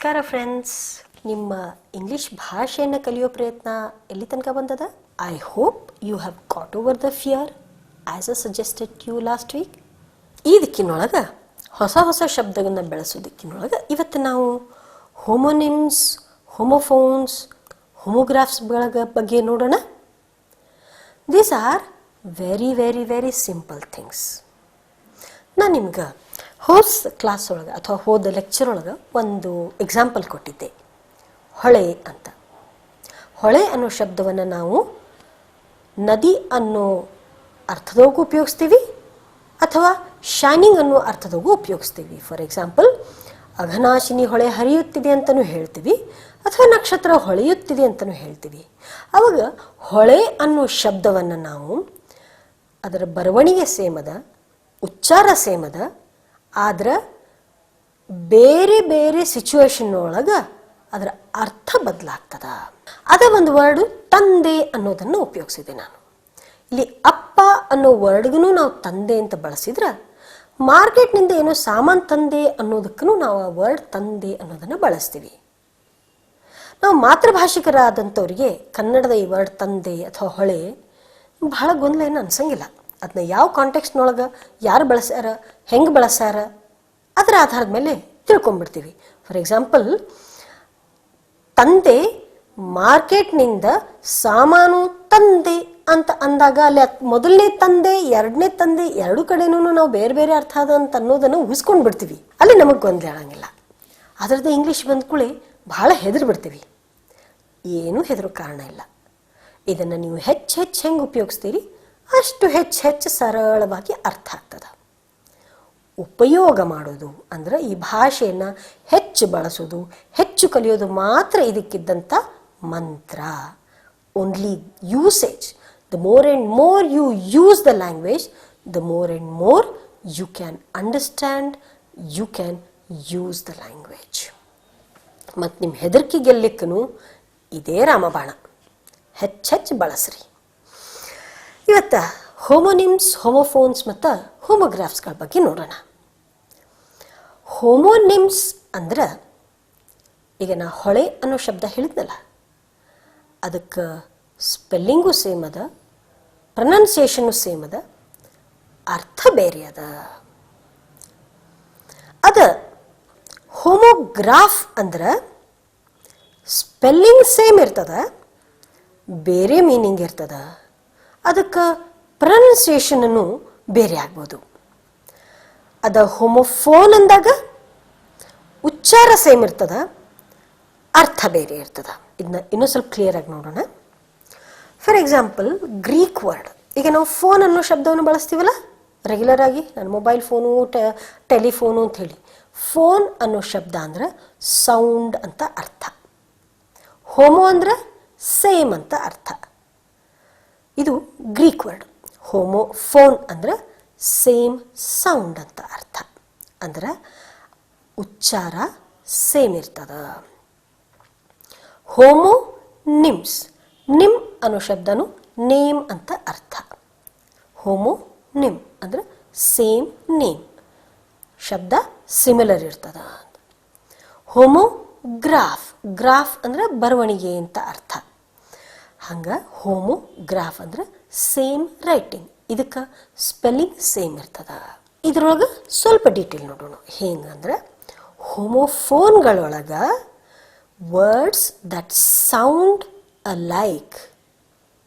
ನಮಸ್ಕಾರ ಫ್ರೆಂಡ್ಸ್. ನಿಮ್ಮ ಇಂಗ್ಲಿಷ್ ಭಾಷೆಯನ್ನು ಕಲಿಯೋ ಪ್ರಯತ್ನ ಎಲ್ಲಿ ತನಕ ಬಂದದ? I hope you have got over the fear as a suggested you last week. ಈ ದಿಕ್ಕಿನೊಳಗೆ ಹೊಸ ಹೊಸ ಶಬ್ದಗಳನ್ನು ಬೆಳೆಸೋ ದಿಕ್ಕಿನೊಳಗೆ ಇವತ್ತು ನಾವು ಹೋಮೋನಿಮ್ಸ್, ಹೋಮೋಫೋನ್ಸ್, ಹೋಮೋಗ್ರಾಫ್ಸ್ಗಳ ಬಗ್ಗೆ ನೋಡೋಣ. These are very very very simple things. ನಾನು ನಿಮ್ಗೆ ಹೋದ ಕ್ಲಾಸ್ ಒಳಗೆ ಅಥವಾ ಹೋದ ಲೆಕ್ಚರ್ ಒಳಗೆ ಒಂದು ಎಕ್ಸಾಂಪಲ್ ಕೊಟ್ಟಿದ್ದೆ, ಹೊಳೆ ಅಂತ. ಹೊಳೆ ಅನ್ನೋ ಶಬ್ದವನ್ನು ನಾವು ನದಿ ಅನ್ನೋ ಅರ್ಥದೊಳಗೂ ಉಪಯೋಗಿಸ್ತೀವಿ ಅಥವಾ ಶೈನಿಂಗ್ ಅನ್ನೋ ಅರ್ಥದೊಳಗೂ ಉಪಯೋಗಿಸ್ತೀವಿ. ಫಾರ್ ಎಕ್ಸಾಂಪಲ್, ಅಘನಾಶಿನಿ ಹೊಳೆ ಹರಿಯುತ್ತಿದೆ ಅಂತಲೂ ಹೇಳ್ತೀವಿ ಅಥವಾ ನಕ್ಷತ್ರ ಹೊಳೆಯುತ್ತಿದೆ ಅಂತಲೂ ಹೇಳ್ತೀವಿ. ಆವಾಗ ಹೊಳೆ ಅನ್ನೋ ಶಬ್ದವನ್ನು ನಾವು ಅದರ ಬರವಣಿಗೆ ಸೇಮದ, ಉಚ್ಚಾರ ಸೇಮದ, ಆದ್ರೆ ಬೇರೆ ಬೇರೆ ಸಿಚುವೇಶನ್ ಒಳಗೆ ಅದರ ಅರ್ಥ ಬದಲಾಗ್ತದ. ಅದೇ ಒಂದು ವರ್ಡು ತಂದೆ ಅನ್ನೋದನ್ನು ಉಪಯೋಗಿಸಿದೆ ನಾನು. ಇಲ್ಲಿ ಅಪ್ಪ ಅನ್ನೋ ವರ್ಡ್ಗೂ ನಾವು ತಂದೆ ಅಂತ ಬಳಸಿದ್ರೆ, ಮಾರ್ಕೆಟ್ನಿಂದ ಏನೋ ಸಾಮಾನು ತಂದೆ ಅನ್ನೋದಕ್ಕೂ ನಾವು ಆ ವರ್ಡ್ ತಂದೆ ಅನ್ನೋದನ್ನು ಬಳಸ್ತೀವಿ. ನಾವು ಮಾತೃಭಾಷಿಕರಾದಂಥವ್ರಿಗೆ ಕನ್ನಡದ ಈ ವರ್ಡ್ ತಂದೆ ಅಥವಾ ಹೊಳೆ ಬಹಳ ಗೊಂದಲ ಏನು ಅನ್ಸಂಗಿಲ್ಲ. ಅದನ್ನ ಯಾವ ಕಾಂಟೆಕ್ಸ್ಟ್ನೊಳಗೆ ಯಾರು ಬಳಸ್ಯಾರ, ಹೆಂಗೆ ಬಳಸ್ಯಾರ, ಅದರ ಆಧಾರದ ಮೇಲೆ ತಿಳ್ಕೊಂಡ್ಬಿಡ್ತೀವಿ. ಫಾರ್ ಎಕ್ಸಾಂಪಲ್, ತಂದೆ ಮಾರ್ಕೆಟ್ನಿಂದ ಸಾಮಾನು ತಂದೆ ಅಂತ ಅಂದಾಗ ಅಲ್ಲಿ ಮೊದಲನೇ ತಂದೆ, ಎರಡನೇ ತಂದೆ, ಎರಡು ಕಡೆನೂ ನಾವು ಬೇರೆ ಬೇರೆ ಅರ್ಥ ಅದ ಅಂತ ಅನ್ನೋದನ್ನು ಊಹಿಸ್ಕೊಂಡು ಬಿಡ್ತೀವಿ. ಅಲ್ಲಿ ನಮಗೆ ಗೊಂದಲ ಹೇಳಂಗಿಲ್ಲ. ಅದರದ್ದು ಇಂಗ್ಲೀಷ್ ಬಂದ್ಕೂಳೆ ಭಾಳ ಹೆದರಿ ಬಿಡ್ತೀವಿ. ಏನೂ ಹೆದರೋ ಕಾರಣ ಇಲ್ಲ. ಇದನ್ನು ನೀವು ಹೆಚ್ಚು ಹೆಂಗೆ ಉಪಯೋಗಿಸ್ತೀರಿ ಅಷ್ಟು ಹೆಚ್ಚು ಸರಳವಾಗಿ ಅರ್ಥ ಆಗ್ತದೆ. ಉಪಯೋಗ ಮಾಡೋದು ಅಂದರೆ ಈ ಭಾಷೆಯನ್ನು ಹೆಚ್ಚು ಬಳಸೋದು, ಹೆಚ್ಚು ಕಲಿಯೋದು ಮಾತ್ರ ಇದಕ್ಕಿದ್ದಂಥ ಮಂತ್ರ. Only usage. The more and more you use the language, the more and more you can understand, you can use the language. ಮತ್ತು ನಿಮ್ಮ ಹೆದರಿಕೆ ಗೆಲ್ಲಕ್ಕೂ ಇದೇ ರಾಮಬಾಣ. ಹೆಚ್ಚು ಬಳಸ್ರಿ. ಇವತ್ತು ಹೋಮೋನಿಮ್ಸ್, ಹೋಮೋಫೋನ್ಸ್ ಮತ್ತು ಹೋಮೋಗ್ರಾಫ್ಸ್ಗಳ ಬಗ್ಗೆ ನೋಡೋಣ. ಹೋಮೋನಿಮ್ಸ್ ಅಂದ್ರೆ, ಈಗ ನಾ ಹೊಳೆ ಅನ್ನೋ ಶಬ್ದ ಹೇಳಿದ್ನಲ್ಲ, ಅದಕ್ಕೆ ಸ್ಪೆಲ್ಲಿಂಗು ಸೇಮ್ ಅದ, ಪ್ರೊನೌನ್ಸಿಯೇಷನ್ನು ಸೇಮ್ ಅದ, ಅರ್ಥ ಬೇರೆ ಅದ. ಹೋಮೋಗ್ರಾಫ್ ಅಂದ್ರೆ ಸ್ಪೆಲ್ಲಿಂಗ್ ಸೇಮ್ ಇರ್ತದ, ಬೇರೆ ಮೀನಿಂಗ್ ಇರ್ತದ, ಅದಕ್ಕೆ ಪ್ರೊನೌನ್ಸಿಯೇಷನನ್ನು ಬೇರೆ ಆಗ್ಬೋದು. ಅದ ಹೋಮೋಫೋನ್ ಅಂದಾಗ ಉಚ್ಚಾರ ಸೇಮ್ ಇರ್ತದ, ಅರ್ಥ ಬೇರೆ ಇರ್ತದ. ಇದನ್ನ ಇನ್ನೂ ಸ್ವಲ್ಪ ಕ್ಲಿಯರ್ ಆಗಿ ನೋಡೋಣ. For example, Greek word. ಈಗ ನಾವು ಫೋನ್ ಅನ್ನೋ ಶಬ್ದವನ್ನು ಬಳಸ್ತೀವಲ್ಲ ರೆಗ್ಯುಲರ್ ಆಗಿ, ನನ್ನ ಮೊಬೈಲ್ ಫೋನು, ಟೆಲಿಫೋನು ಅಂತ ಹೇಳಿ. ಫೋನ್ ಅನ್ನೋ ಶಬ್ದ ಅಂದ್ರೆ ಸೌಂಡ್ ಅಂತ ಅರ್ಥ. ಹೋಮೋ ಅಂದ್ರೆ ಸೇಮ್ ಅಂತ ಅರ್ಥ. ಇದು ಗ್ರೀಕ್ ವರ್ಡ್. ಹೋಮೋಫೋನ್ ಅಂದ್ರೆ ಸೇಮ್ ಸೌಂಡ್ ಅಂತ ಅರ್ಥ. ಅಂದ್ರೆ ಉಚ್ಚಾರ ಸೇಮ್ ಇರ್ತದ. ಹೋಮೋನಿಮ್ಸ್, ನಿಮ್ ಅನ್ನೋ ಶಬ್ದನು ನೇಮ್ ಅಂತ ಅರ್ಥ. ಹೋಮೋನಿಮ್ ಅಂದ್ರೆ ಸೇಮ್ ನೇಮ್, ಶಬ್ದ ಸಿಮಿಲರ್ ಇರ್ತದ. ಹೋಮೋಗ್ರಾಫ್, ಗ್ರಾಫ್ ಅಂದ್ರೆ ಬರವಣಿಗೆ ಅಂತ ಅರ್ಥ. ಹಂಗೆ ಹೋಮೋಗ್ರಾಫ್ ಅಂದ್ರೆ ಸೇಮ್ ರೈಟಿಂಗ್, ಇದಕ್ಕೆ ಸ್ಪೆಲ್ಲಿಂಗ್ ಸೇಮ್ ಇರ್ತದ. ಇದ್ರೊಳಗೆ ಸ್ವಲ್ಪ ಡೀಟೇಲ್ ನೋಡೋಣ. ಹೆಂಗಂದ್ರೆ, ಹೋಮೋಫೋನ್ಗಳೊಳಗೆ words that sound alike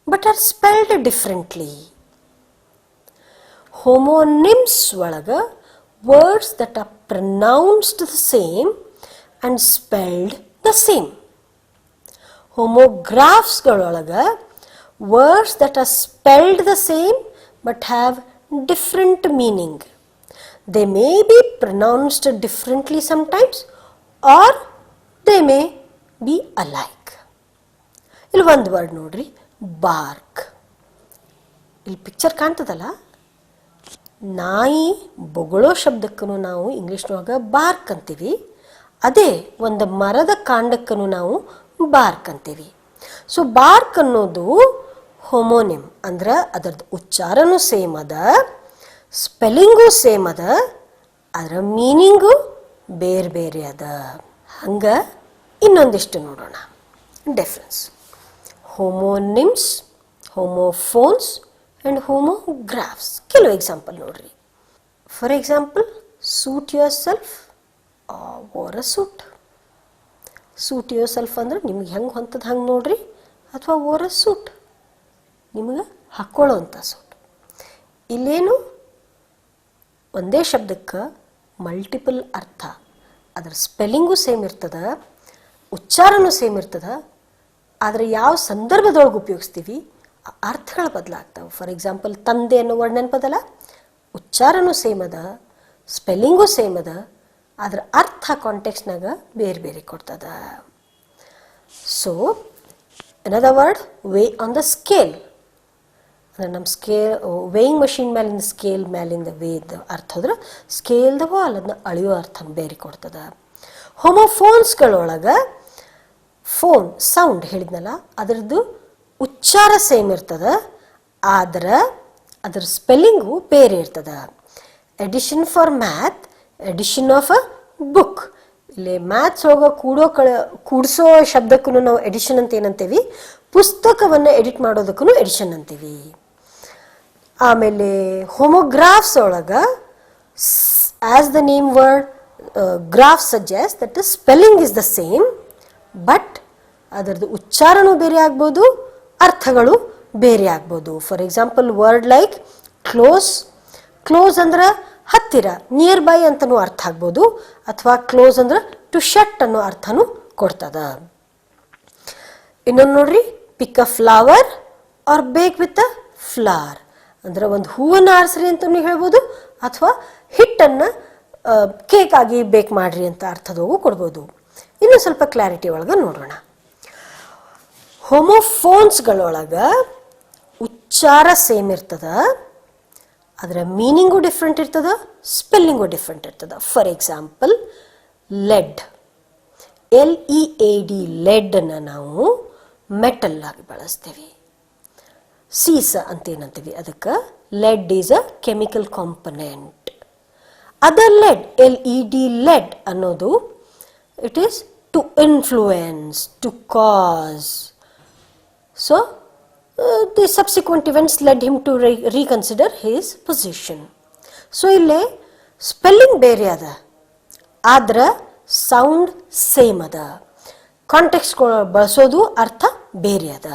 but are spelled differently. Homonyms ಒಳಗೆ words that are pronounced the same and spelled the same. ಹೋಮೋಗ್ರಾಫ್ಸ್ಗಳೊಳಗೆ words that are spelled the same but have different meaning. They may be pronounced differently sometimes or they may be alike. ಇಲ್ಲಿ ಒಂದು word ನೋಡ್ರಿ, bark. ಇಲ್ಲಿ picture ಕಾಣ್ತದಲ್ಲ, ನಾಯಿ ಬೊಗಳೋ ಶಬ್ದಕ್ಕೂ ನಾವು ಇಂಗ್ಲೀಷ್ನೊಳಗೆ bark ಅಂತೀವಿ. ಅದೇ ಒಂದು ಮರದ ಕಾಂಡಕ್ಕೂ ನಾವು ಬಾರ್ಕ್ ಅಂತೀವಿ. ಸೊ ಬಾರ್ಕ್ ಅನ್ನೋದು ಹೋಮೋನಿಮ್ ಅಂದ್ರೆ ಅದರದ್ದು ಉಚ್ಚಾರನೂ ಸೇಮ್ ಅದ, ಸ್ಪೆಲ್ಲಿಂಗು ಸೇಮ್ ಅದ, ಅದರ ಮೀನಿಂಗು ಬೇರೆ ಬೇರೆ ಅದ. ಹಂಗ ಇನ್ನೊಂದಿಷ್ಟು ನೋಡೋಣ difference. Homonyms, homophones and homographs. ಕೆಲವು ಎಕ್ಸಾಂಪಲ್ ನೋಡ್ರಿ. For example, suit yourself wore a suit. Suit yourself ಅಂದ್ರೆ ನಿಮ್ಗೆ ಹೆಂಗೆ ಹೊಂತದ ಹಂಗೆ ನೋಡ್ರಿ, ಅಥವಾ ವೋರ್ ಅ ಸೂಟ್ ನಿಮಗೆ ಹಾಕ್ಕೊಳ್ಳೋವಂಥ ಸೂಟ್. ಇಲ್ಲೇನು ಒಂದೇ ಶಬ್ದಕ್ಕೆ ಮಲ್ಟಿಪಲ್ ಅರ್ಥ. ಅದರ ಸ್ಪೆಲ್ಲಿಂಗು ಸೇಮ್ ಇರ್ತದ, ಉಚ್ಚಾರನೂ ಸೇಮ್ ಇರ್ತದ, ಆದರೆ ಯಾವ ಸಂದರ್ಭದೊಳಗೆ ಉಪಯೋಗಿಸ್ತೀವಿ ಆ ಅರ್ಥಗಳು ಬದಲಾಗ್ತವೆ. ಫಾರ್ ಎಕ್ಸಾಂಪಲ್, ತಂದೆ ಅನ್ನೋ ವರ್ಡ್ ನೆನಪದಲ್ಲ, ಉಚ್ಚಾರನೂ ಸೇಮ್ ಅದ, ಸ್ಪೆಲ್ಲಿಂಗು ಸೇಮ್ ಅದ, ಅದರ ಅರ್ಥ ಕಾಂಟೆಕ್ಸ್ನಾಗ ಬೇರೆ ಬೇರೆ ಕೊಡ್ತದ. So another word, weigh on the scale. ಅಂದರೆ ನಮ್ಮ ವೇಯಿಂಗ್ ಮಷೀನ್ ಮೇಲಿಂದ ಸ್ಕೇಲ್ ಮೇಲಿಂದ ವೇದ ಅರ್ಥ ಹೋದ್ರೆ ಸ್ಕೇಲ್ದ ವಾಲ್ ಅದನ್ನ ಅಳಿಯೋ ಅರ್ಥ ಬೇರೆ ಕೊಡ್ತದ. ಹೋಮೋಫೋನ್ಸ್ಗಳೊಳಗೆ ಫೋನ್ ಸೌಂಡ್ ಹೇಳಿದ್ನಲ್ಲ, ಅದರದ್ದು ಉಚ್ಚಾರ ಸೇಮ್ ಇರ್ತದ, ಆದ್ರೆ ಅದರ ಸ್ಪೆಲ್ಲಿಂಗು ಬೇರೆ ಇರ್ತದ. Edition for math, edition of a book. ಇಲ್ಲಿ ಮ್ಯಾಥ್ಸ್ ಒಳಗೆ ಕೂಡಿಸೋ ಶಬ್ದಕ್ಕೂ ನಾವು ಎಡಿಷನ್ ಅಂತ ಏನಂತೀವಿ, ಪುಸ್ತಕವನ್ನು ಎಡಿಟ್ ಮಾಡೋದಕ್ಕೂ ಎಡಿಷನ್ ಅಂತೀವಿ. ಆಮೇಲೆ ಹೋಮೋಗ್ರಾಫ್ಸ್ ಒಳಗೆ as the name word graph suggest that the spelling is the same, but ಅದರದ್ದು ಉಚ್ಚಾರನೂ ಬೇರೆ ಆಗ್ಬೋದು, ಅರ್ಥಗಳು ಬೇರೆ ಆಗ್ಬೋದು. For example, word like close. Close ಅಂದ್ರೆ ಹತ್ತಿರ, ನಿಯರ್ ಬೈ ಅಂತನೂ ಅರ್ಥ ಆಗ್ಬೋದು, ಅಥವಾ ಕ್ಲೋಸ್ ಅಂದ್ರೆ ಟು ಶಟ್ ಅನ್ನೋ ಅರ್ಥನೂ ಕೊಡ್ತದ. ಇನ್ನೊಂದು ನೋಡ್ರಿ, ಪಿಕ್ ಅ ಫ್ಲವರ್ ಆರ್ ಬೇಕ್ ವಿತ್ ಅ ಫ್ಲವರ್. ಅಂದ್ರೆ ಒಂದು ಹೂವನ್ನು ಆರಿಸ್ರಿ ಅಂತಲೂ ಹೇಳ್ಬೋದು, ಅಥವಾ ಹಿಟ್ಟನ್ನು ಕೇಕ್ ಆಗಿ ಬೇಕ್ ಮಾಡ್ರಿ ಅಂತ ಅರ್ಥದವು ಕೊಡ್ಬೋದು. ಇನ್ನು ಸ್ವಲ್ಪ ಕ್ಲಾರಿಟಿ ಒಳಗೆ ನೋಡೋಣ. ಹೋಮೋಫೋನ್ಸ್ಗಳೊಳಗೆ ಉಚ್ಚಾರ ಸೇಮ್ ಇರ್ತದ, ಅದರ ಮೀನಿಂಗು ಡಿಫ್ರೆಂಟ್ ಇರ್ತದ, ಸ್ಪೆಲ್ಲಿಂಗು ಡಿಫ್ರೆಂಟ್ ಇರ್ತದ. ಫಾರ್ ಎಕ್ಸಾಂಪಲ್, ಲೆಡ್, LEAD, ಲೆಡ್ನ ನಾವು ಮೆಟಲ್ ಆಗಿ ಬಳಸ್ತೀವಿ. ಸೀಸ ಅಂತ ಏನಂತೀವಿ, ಅದಕ್ಕೆ lead is a chemical component. Other lead, LED, lead ಅನ್ನೋದು it is to influence, to cause. So the subsequent events led him to reconsider his position. So ಇಲ್ಲೇ ಸ್ಪೆಲ್ಲಿಂಗ್ ಬೇರೆ ಅದ, ಆದ್ರೆ ಸೌಂಡ್ ಸೇಮ್ ಅದ, ಕಾಂಟೆಕ್ಸ್ಟ್ ಬಳಸೋದು ಅರ್ಥ ಬೇರೆ ಅದ.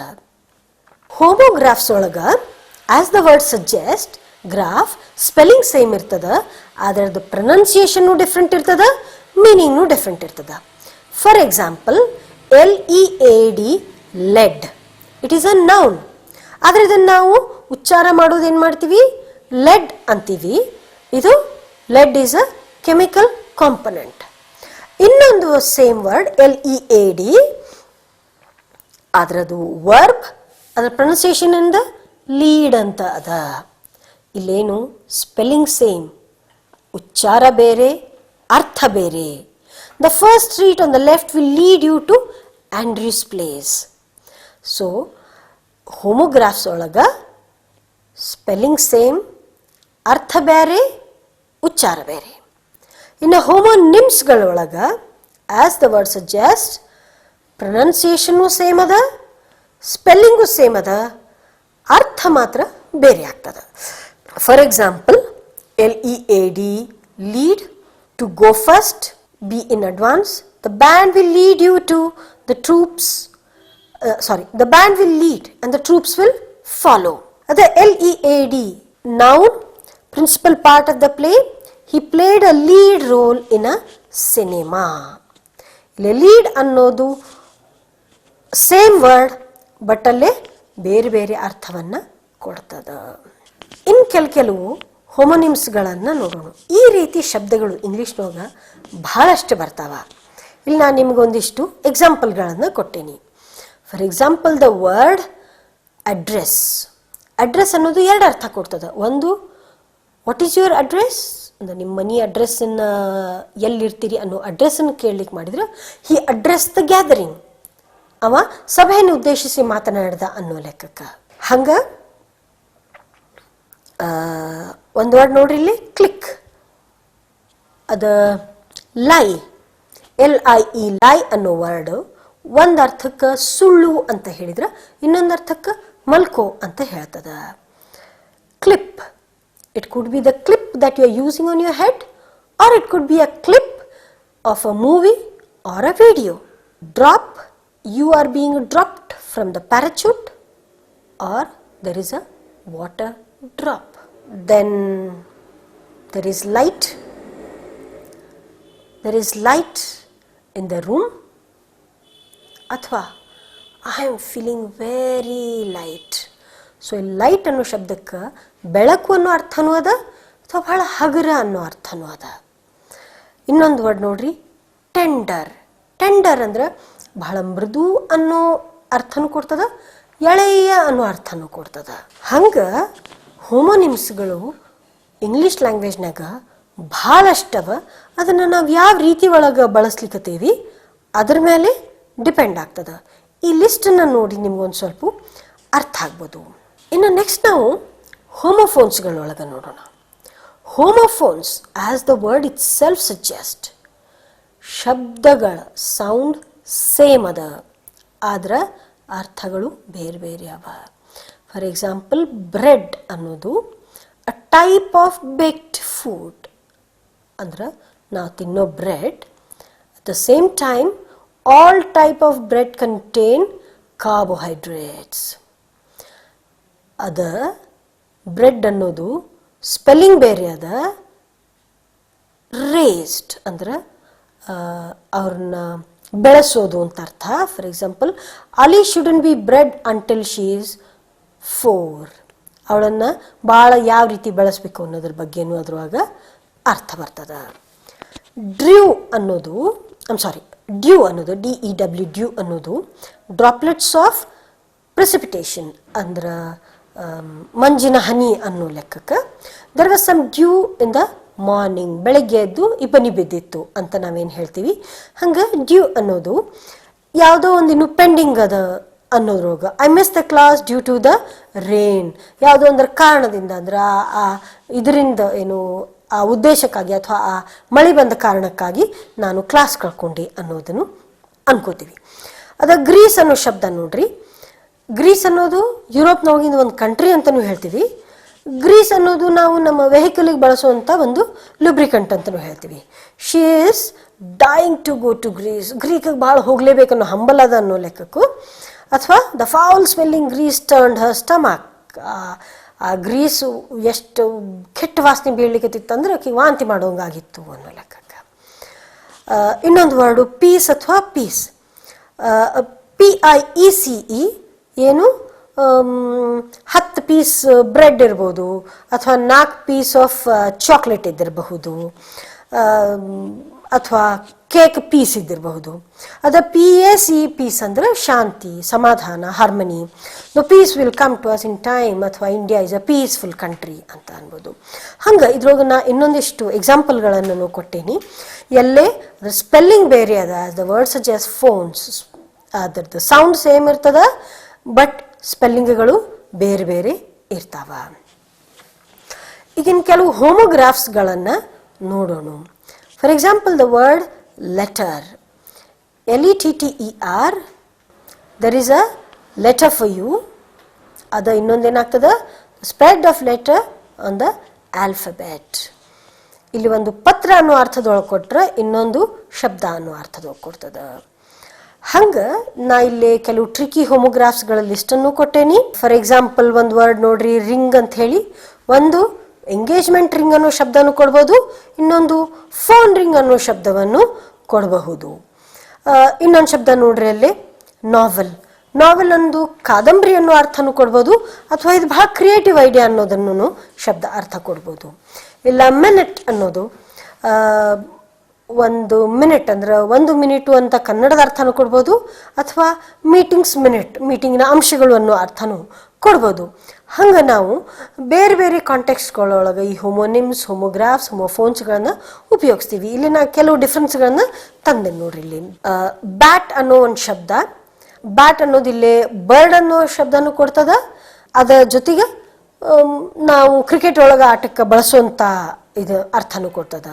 ಹೋಮೋಗ್ರಾಫ್ಸ್ ಒಳಗೆ as the word suggest, graph spelling same ಇರ್ತದ, ಅದರದ್ದು ಪ್ರೊನೌನ್ಸಿಯೇಷನ್ನು ಡಿಫ್ರೆಂಟ್ ಇರ್ತದ, ಮೀನಿಂಗ್ನು ಡಿಫ್ರೆಂಟ್ ಇರ್ತದ. For example, LEAD, lead, it is a noun. ಆದರೆ ಇದನ್ನು ನಾವು ಉಚ್ಚಾರ ಮಾಡೋದು ಏನು ಮಾಡ್ತೀವಿ, ಲೆಡ್ ಅಂತೀವಿ. ಇದು lead is a chemical component. ಇನ್ನೊಂದು ಸೇಮ್ ವರ್ಡ್ LEAD, ಅದರದು ವರ್ಬ್, ಅದರ ಪ್ರೊನೌನ್ಸಿಯೇಷನ್ ಇಂದ ಲೀಡ್ ಅಂತ ಅದ. ಇಲ್ಲೇನು ಸ್ಪೆಲ್ಲಿಂಗ್ ಸೇಮ್, ಉಚ್ಚಾರ ಬೇರೆ, ಅರ್ಥ ಬೇರೆ. The first street on the left will lead you to Andrew's place. So homographs ಒಳಗೆ ಸ್ಪೆಲ್ಲಿಂಗ್ ಸೇಮ್, ಅರ್ಥ ಬೇರೆ, ಉಚ್ಚಾರ ಬೇರೆ. ಇನ್ನು ಹೋಮೋನಿಮ್ಸ್ಗಳೊಳಗೆ ಆಸ್ ದ ವರ್ಡ್ ಸಜೆಸ್ಟ್, ಪ್ರೊನೌನ್ಸಿಯೇಷನ್ನು ಸೇಮ್ ಅದ, ಸ್ಪೆಲ್ಲಿಂಗು ಸೇಮ್ ಅದ, ಅರ್ಥ ಮಾತ್ರ ಬೇರೆ ಆಗ್ತದೆ. For example, LEAD, lead, to go first, be in advance. The band will lead you to the troops. The band will lead and the troops will follow. The LEAD, noun, principal part of the play. He played a lead role in a cinema. Lead ಅನ್ನೋದು same word, but ಅಲ್ಲೇ ಬೇರೆ ಬೇರೆ ಅರ್ಥವನ್ನು ಕೊಡ್ತದ. ಇನ್ನು ಕೆಲವು ಹೋಮೋನಿಮ್ಸ್ಗಳನ್ನು ನೋಡೋಣ. ಈ ರೀತಿ ಶಬ್ದಗಳು ಇಂಗ್ಲೀಷ್ನೊಳಗೆ ಬಹಳಷ್ಟು ಬರ್ತಾವ. ಇಲ್ಲಿ ನಾನು ನಿಮಗೊಂದಿಷ್ಟು ಎಕ್ಸಾಂಪಲ್ಗಳನ್ನು ಕೊಟ್ಟೇನಿ. For example, the word address. Address ಅನ್ನೋದು ಎರಡು ಅರ್ಥ ಕೊಡ್ತದೆ. ಒಂದು, ವಾಟ್ ಈಸ್ ಯುವರ್ ಅಡ್ರೆಸ್ ಅಂದ್ರೆ ನಿಮ್ಮ ಮನಿ ಅಡ್ರೆಸ್ಸನ್ನು ಎಲ್ಲಿರ್ತೀರಿ ಅನ್ನೋ ಅಡ್ರೆಸ್ಸನ್ನು ಕೇಳಲಿಕ್ಕೆ ಮಾಡಿದ್ರೆ, ಹಿ ಅಡ್ರೆಸ್ ದ ಗ್ಯಾದರಿಂಗ್, ಅವ ಸಭೆಯನ್ನು ಉದ್ದೇಶಿಸಿ ಮಾತನಾಡ್ದ ಅನ್ನೋ ಲೆಕ್ಕಕ್ಕೆ. ಹಂಗೆ ಒಂದು ವರ್ಡ್ ನೋಡ್ರಿ ಇಲ್ಲಿ, ಕ್ಲಿಕ್. ಅದು ಲೈ, LIE ಲೈ ಅನ್ನೋ ವರ್ಡ್ ಒಂದು ಅರ್ಥಕ್ಕೆ ಸುಳ್ಳು ಅಂತ ಹೇಳಿದ್ರೆ ಇನ್ನೊಂದು ಅರ್ಥಕ್ಕೆ ಮಲ್ಕೋ ಅಂತ ಹೇಳ್ತದ. Clip, it could be the clip that you are using on your head, or it could be a clip of a movie or a video. Drop, you are being dropped from the parachute, or there is a water drop. Then there is light. There is light in the room. Athwa, I am feeling very light. So ಈ light ಅನ್ನೋ ಶಬ್ದಕ್ಕೆ ಬೆಳಕು ಅನ್ನೋ ಅರ್ಥನೂ ಅದ ಅಥವಾ ಬಹಳ ಹಗುರ ಅನ್ನೋ ಅರ್ಥನೂ ಅದ. ಇನ್ನೊಂದು ವರ್ಡ್ ನೋಡ್ರಿ, ಟೆಂಡರ್. ಟೆಂಡರ್ ಅಂದ್ರೆ ಬಹಳ ಮೃದು ಅನ್ನೋ ಅರ್ಥನೂ ಕೊಡ್ತದ, ಎಳೆಯ ಅನ್ನೋ ಅರ್ಥನೂ ಕೊಡ್ತದ. ಹಂಗೆ ಹೋಮೋನಿಮ್ಸ್ಗಳು ಇಂಗ್ಲೀಷ್ ಲ್ಯಾಂಗ್ವೇಜ್ನಾಗ ಭಾಳಷ್ಟವ. ಅದನ್ನು ನಾವು ಯಾವ ರೀತಿ ಒಳಗೆ ಬಳಸ್ಲಿಕ್ಕತ್ತೀವಿ ಅದ್ರ ಮೇಲೆ ಡಿಪೆಂಡ್ ಆಗ್ತದ. ಈ ಲಿಸ್ಟನ್ನು ನೋಡಿ ನಿಮ್ಗೊಂದು ಸ್ವಲ್ಪ ಅರ್ಥ ಆಗ್ಬೋದು. ಇನ್ನು ನೆಕ್ಸ್ಟ್ ನಾವು ಹೋಮೋಫೋನ್ಸ್ಗಳೊಳಗೆ ನೋಡೋಣ. Homophones, as the word it self suggest, ಶಬ್ದಗಳ ಸೌಂಡ್ ಸೇಮ್ ಅದ, ಆದ್ರೆ ಅರ್ಥಗಳು ಬೇರೆ ಬೇರೆ ಅವ. ಫಾರ್ ಎಕ್ಸಾಂಪಲ್, ಬ್ರೆಡ್ ಅನ್ನೋದು a type of baked food, ಅಂದ್ರೆ ನಾವು ತಿನ್ನೋ bread. At the same time all type of bread contain carbohydrates. ಅದ ಬ್ರೆಡ್ ಅನ್ನೋದು ಸ್ಪೆಲ್ಲಿಂಗ್ ಬೇರೆ ಅದ. ರೇಸ್ಡ್ ಅಂದ್ರೆ ಅವ್ರನ್ನ ಬೆಳೆಸೋದು ಅಂತ ಅರ್ಥ. For example, Ali shouldn't be bread until she is 4. ಅವಳನ್ನು ಭಾಳ ಯಾವ ರೀತಿ ಬೆಳೆಸ್ಬೇಕು ಅನ್ನೋದ್ರ ಬಗ್ಗೆನೂ ಅದ್ರೊಳಗ ಅರ್ಥ ಬರ್ತದ. ಡ್ರ್ಯೂ ಅನ್ನೋದು ಡ್ಯೂ ಅನ್ನೋದು DEW ಡ್ಯೂ ಅನ್ನೋದು ಡ್ರಾಪ್ಲೆಟ್ಸ್ ಆಫ್ ಪ್ರೆಸಿಪಿಟೇಷನ್, ಅಂದ್ರೆ ಮಂಜಿನ ಹನಿ ಅನ್ನೋ ಲೆಕ್ಕಕ್ಕೆ. There was some dew in the morning, ಬೆಳಗ್ಗೆ ಎದ್ದು ಇಬ್ಬನಿ ಬಿದ್ದಿತ್ತು ಅಂತ ನಾವೇನು ಹೇಳ್ತೀವಿ. ಹಂಗೆ ಡ್ಯೂ ಅನ್ನೋದು ಯಾವುದೋ ಒಂದು ಇನ್ನು ಪೆಂಡಿಂಗ್ ಅದ ಅನ್ನೋದ್ರೊಳಗೆ. I miss the class due to the rain, ಯಾವುದೋ ಒಂದರ ಕಾರಣದಿಂದ, ಅಂದ್ರೆ ಇದರಿಂದ ಏನು ಆ ಉದ್ದೇಶಕ್ಕಾಗಿ ಅಥವಾ ಆ ಮಳೆ ಬಂದ ಕಾರಣಕ್ಕಾಗಿ ನಾನು ಕ್ಲಾಸ್ ಕಳ್ಕೊಂಡೆ ಅನ್ನೋದನ್ನು ಅನ್ಕೋತೀವಿ. ಅದ ಗ್ರೀಸ್ ಅನ್ನೋ ಶಬ್ದ ನೋಡ್ರಿ. ಗ್ರೀಸ್ ಅನ್ನೋದು ಯುರೋಪ್ನೊಳಗಿಂದ ಒಂದು ಕಂಟ್ರಿ ಅಂತಲೂ ಹೇಳ್ತೀವಿ. ಗ್ರೀಸ್ ಅನ್ನೋದು ನಾವು ನಮ್ಮ ವೆಹಿಕಲಿಗೆ ಬಳಸುವಂಥ ಒಂದು ಲುಬ್ರಿಕಂಟ್ ಅಂತಲೂ ಹೇಳ್ತೀವಿ. She is dying to go to Greece, ಗ್ರೀಕಿಗೆ ಭಾಳ ಹೋಗಲೇಬೇಕನ್ನೋ ಹಂಬಲದ ಅನ್ನೋ ಲೆಕ್ಕಕ್ಕೂ. ಅಥವಾ the foul smelling grease turned her stomach, ಆ ಗ್ರೀಸು ಎಷ್ಟು ಕೆಟ್ಟ ವಾಸನೆ ಬೀಳ್ಲಿಕ್ಕತ್ತಿತ್ತಂದ್ರೆ ಆಕೆ ವಾಂತಿ ಮಾಡೋಂಗಾಗಿತ್ತು ಅನ್ನೋ ಲೆಕ್ಕಕ್ಕೆ. ಇನ್ನೊಂದು ವರ್ಡು ಪೀಸ್ ಅಥವಾ ಪೀಸ್, PIECE, ಏನು 10 ಪೀಸ್ ಬ್ರೆಡ್ ಇರ್ಬೋದು ಅಥವಾ 4 ಪೀಸ್ ಆಫ್ ಚಾಕ್ಲೇಟ್ ಇದ್ದಿರಬಹುದು, ಅಥವಾ ಕೇಕ್ ಪೀಸ್ ಇದ್ದಿರಬಹುದು. ಅದ PAC ಪೀಸ್ ಅಂದ್ರೆ ಶಾಂತಿ, ಸಮಾಧಾನ, harmony. The peace will come to us in time, ಅಥವಾ India is a peaceful country ಅಂತ ಅನ್ಬೋದು. ಹಂಗೆ ಇದ್ರೊಳಗೆ ನಾ ಇನ್ನೊಂದಿಷ್ಟು ಎಕ್ಸಾಂಪಲ್ಗಳನ್ನು ಕೊಟ್ಟೇನಿ. ಎಲ್ಲೇ ಅದ್ರ ಸ್ಪೆಲ್ಲಿಂಗ್ ಬೇರೆ ಅದ. ದ ವರ್ಡ್ ಸಜೆಸ್ಟ್ ಫೋನ್ಸ್, ಅದರದ್ದು ಸೌಂಡ್ ಸೇಮ್ ಇರ್ತದ, ಬಟ್ ಸ್ಪೆಲ್ಲಿಂಗ್ಗಳು ಬೇರೆ ಬೇರೆ ಇರ್ತಾವ. ಈಗಿನ ಕೆಲವು ಹೋಮೋಗ್ರಾಫ್ಸ್ಗಳನ್ನು ನೋಡೋಣ. For example, the word letter, LETTER, there is a letter for you. ಅದ ಇನ್ನೊಂದೇನಾಗ್ತದ, spread of letter on the alphabet. ಇಲ್ಲಿ ಒಂದು ಪತ್ರ ಅನ್ನೋ ಅರ್ಥದೊಳಗೆ ಕೊಟ್ರೆ ಇನ್ನೊಂದು ಶಬ್ದ ಅನ್ನೋ ಅರ್ಥದೊಳಗೆ ಕೊಡ್ತದ. ಹಂಗೆ ನಾ ಇಲ್ಲಿ ಕೆಲವು ಟ್ರಿಕಿ ಹೋಮೋಗ್ರಾಫ್ಸ್ಗಳ ಲಿಸ್ಟನ್ನು ಕೊಟ್ಟೇನಿ. ಫಾರ್ ಎಕ್ಸಾಂಪಲ್, ಒಂದು ವರ್ಡ್ ನೋಡ್ರಿ, ರಿಂಗ್ ಅಂತ ಹೇಳಿ. ಒಂದು ಎಂಗೇಜ್ಮೆಂಟ್ ರಿಂಗ್ ಅನ್ನೋ ಶಬ್ದವನ್ನು ಕೊಡ್ಬೋದು, ಇನ್ನೊಂದು ಫೋನ್ ರಿಂಗ್ ಅನ್ನೋ ಶಬ್ದವನ್ನು ಕೊಡಬಹುದು. ಇನ್ನೊಂದು ಶಬ್ದ ನೋಡ್ರಿ ಅಲ್ಲಿ, ನಾವೆಲ್. ನಾವೆಲ್ ಒಂದು ಕಾದಂಬರಿ ಅನ್ನೋ ಅರ್ಥನೂ ಕೊಡ್ಬೋದು, ಅಥವಾ ಇದು ಬಹಳ ಕ್ರಿಯೇಟಿವ್ ಐಡಿಯಾ ಅನ್ನೋದನ್ನು ಶಬ್ದ ಅರ್ಥ ಕೊಡ್ಬೋದು. ಇಲ್ಲ ಮಿನಿಟ್ ಅನ್ನೋದು, ಒಂದು ಮಿನಿಟ್ ಅಂದ್ರೆ 1 ಮಿನಿಟು ಅಂತ ಕನ್ನಡದ ಅರ್ಥನೂ ಕೊಡ್ಬೋದು, ಅಥವಾ ಮೀಟಿಂಗ್ಸ್ ಮಿನಿಟ್, ಮೀಟಿಂಗಿನ ಅಂಶಗಳು ಅನ್ನೋ ಅರ್ಥನೂ ಕೊಡ್ಬೋದು. ಹಂಗೆ ನಾವು ಬೇರೆ ಬೇರೆ ಕಾಂಟೆಕ್ಸ್ಗಳೊಳಗೆ ಈ ಹೋಮೋನಿಮ್ಸ್, ಹೋಮೋಗ್ರಾಫ್ಸ್, ಹೋಮೋಫೋನ್ಸ್ಗಳನ್ನು ಉಪಯೋಗಿಸ್ತೀವಿ. ಇಲ್ಲಿ ನಾ ಕೆಲವು ಡಿಫ್ರೆನ್ಸ್ಗಳನ್ನು ತಂದೆ ನೋಡ್ರಿ. ಇಲ್ಲಿ ಬ್ಯಾಟ್ ಅನ್ನೋ ಒಂದು ಶಬ್ದ, ಬ್ಯಾಟ್ ಅನ್ನೋದು ಇಲ್ಲಿ ಬರ್ಡ್ ಅನ್ನೋ ಶಬ್ದನೂ ಕೊಡ್ತದ. ಅದರ ಜೊತೆಗೆ ನಾವು ಕ್ರಿಕೆಟ್ ಒಳಗೆ ಆಟಕ್ಕೆ ಬಳಸುವಂಥ ಇದು ಅರ್ಥನೂ ಕೊಡ್ತದ.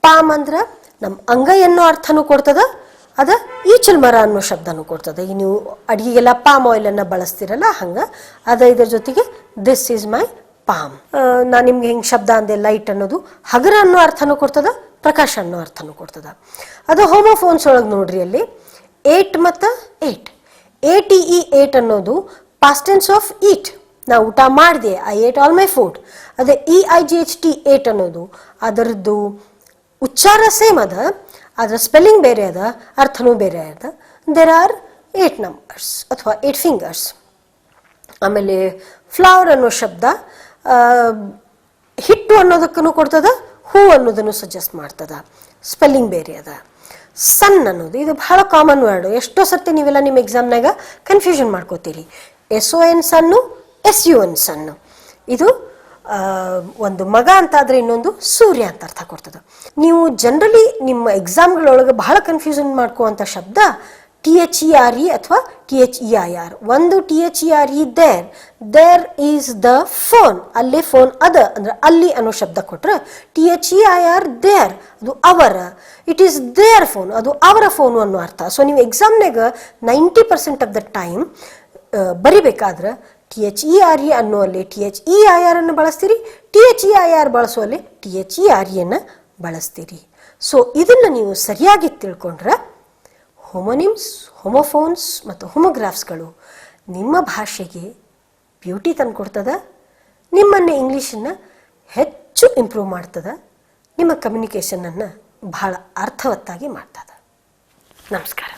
ಪಾಮ್ ಅಂದ್ರೆ ನಮ್ಮ ಅಂಗೈ ಅನ್ನೋ ಅರ್ಥನೂ ಕೊಡ್ತದ, ಅದ ಈಚಲ್ ಮರ ಅನ್ನೋ ಶಬ್ದನೂ ಕೊಡ್ತದೆ. ಈಗ ನೀವು ಅಡುಗೆಗೆಲ್ಲ ಪಾಮ್ ಆಯಿಲನ್ನು ಬಳಸ್ತಿರಲ್ಲ ಹಂಗೆ ಅದ. ಇದ್ರ ಜೊತೆಗೆ ದಿಸ್ ಈಸ್ ಮೈ ಪಾಮ್. ನಾನು ನಿಮ್ಗೆ ಹೆಂಗೆ ಶಬ್ದ ಅಂದೆ ಲೈಟ್ ಅನ್ನೋದು ಹಗರ ಅನ್ನೋ ಅರ್ಥನೂ ಕೊಡ್ತದ, ಪ್ರಕಾಶ ಅನ್ನೋ ಅರ್ಥನೂ ಕೊಡ್ತದ. ಅದು ಹೋಮೋಫೋನ್ಸ್ ಒಳಗೆ ನೋಡ್ರಿ, ಅಲ್ಲಿ 8 ಮತ್ತು 8 ATE 8 ಅನ್ನೋದು ಪಾಸ್ಟ್ ಟೆನ್ಸ್ ಆಫ್ ಈಟ್. ನಾ ಊಟ ಮಾಡಿದೆ, I eight all my food. ಅದೇ EIGHT 8 ಅನ್ನೋದು ಅದರದ್ದು ಉಚ್ಚಾರ ಸೇಮ್ ಅದ, ಅದರ ಸ್ಪೆಲ್ಲಿಂಗ್ ಬೇರೆ ಅದ, ಅರ್ಥನೂ ಬೇರೆ ಅದ. ದೇರ್ ಆರ್ 8 ನಂಬರ್ಸ್ ಅಥವಾ 8 ಫಿಂಗರ್ಸ್. ಆಮೇಲೆ ಫ್ಲವರ್ ಅನ್ನೋ ಶಬ್ದ ಹಿಟ್ಟು ಅನ್ನೋದಕ್ಕೂ ಕೊಡ್ತದ, ಹೂ ಅನ್ನೋದನ್ನು ಸಜೆಸ್ಟ್ ಮಾಡ್ತದ, ಸ್ಪೆಲ್ಲಿಂಗ್ ಬೇರೆ ಅದ. ಸನ್ ಅನ್ನೋದು ಇದು ಬಹಳ ಕಾಮನ್ ವರ್ಡ್. ಎಷ್ಟೋ ಸರ್ತಿ ನೀವೆಲ್ಲ ನಿಮ್ಮ ಎಕ್ಸಾಮ್ನಾಗ ಕನ್ಫ್ಯೂಷನ್ ಮಾಡ್ಕೋತೀರಿ. SON son, SUN sun. ಇದು ಒಂದು ಮಗ ಅಂತಾದರೆ ಇನ್ನೊಂದು ಸೂರ್ಯ ಅಂತ ಅರ್ಥ ಕೊಡ್ತದೆ. ನೀವು ಜನರಲಿ ನಿಮ್ಮ ಎಕ್ಸಾಮ್ಗಳೊಳಗೆ ಬಹಳ ಕನ್ಫ್ಯೂಷನ್ ಮಾಡ್ಕೋವಂಥ ಶಬ್ದ THERE ಅಥವಾ THEIR. ಒಂದು THERE there is the phone, ಅಲ್ಲೇ ಫೋನ್ ಅದ ಅಂದ್ರೆ ಅಲ್ಲಿ ಅನ್ನೋ ಶಬ್ದ ಕೊಟ್ರೆ, THEIR ದೇರ್ ಅದು ಅವರ, ಇಟ್ ಈಸ್ ದೇರ್ ಫೋನ್ ಅದು ಅವರ ಫೋನು ಅನ್ನೋ ಅರ್ಥ. ಸೊ ನೀವು ಎಕ್ಸಾಮ್ನಾಗ 90% ಆಫ್ ದ ಟೈಮ್ ಬರಿಬೇಕಾದ್ರೆ THERE ಅನ್ನುವಲ್ಲಿ THEIR ಅನ್ನು ಬಳಸ್ತೀರಿ, THEIR ಬಳಸುವಲ್ಲಿ THERE ಅನ್ನು ಬಳಸ್ತೀರಿ. ಸೊ ಇದನ್ನು ನೀವು ಸರಿಯಾಗಿ ತಿಳ್ಕೊಂಡ್ರೆ ಹೋಮೋನಿಮ್ಸ್, ಹೋಮೋಫೋನ್ಸ್ ಮತ್ತು ಹೋಮೋಗ್ರಾಫ್ಸ್ಗಳು ನಿಮ್ಮ ಭಾಷೆಗೆ ಬ್ಯೂಟಿ ತಂದುಕೊಡ್ತದೆ, ನಿಮ್ಮನ್ನು ಇಂಗ್ಲೀಷನ್ನು ಹೆಚ್ಚು ಇಂಪ್ರೂವ್ ಮಾಡ್ತದೆ, ನಿಮ್ಮ ಕಮ್ಯುನಿಕೇಷನನ್ನು ಬಹಳ ಅರ್ಥವತ್ತಾಗಿ ಮಾಡ್ತದೆ. ನಮಸ್ಕಾರ.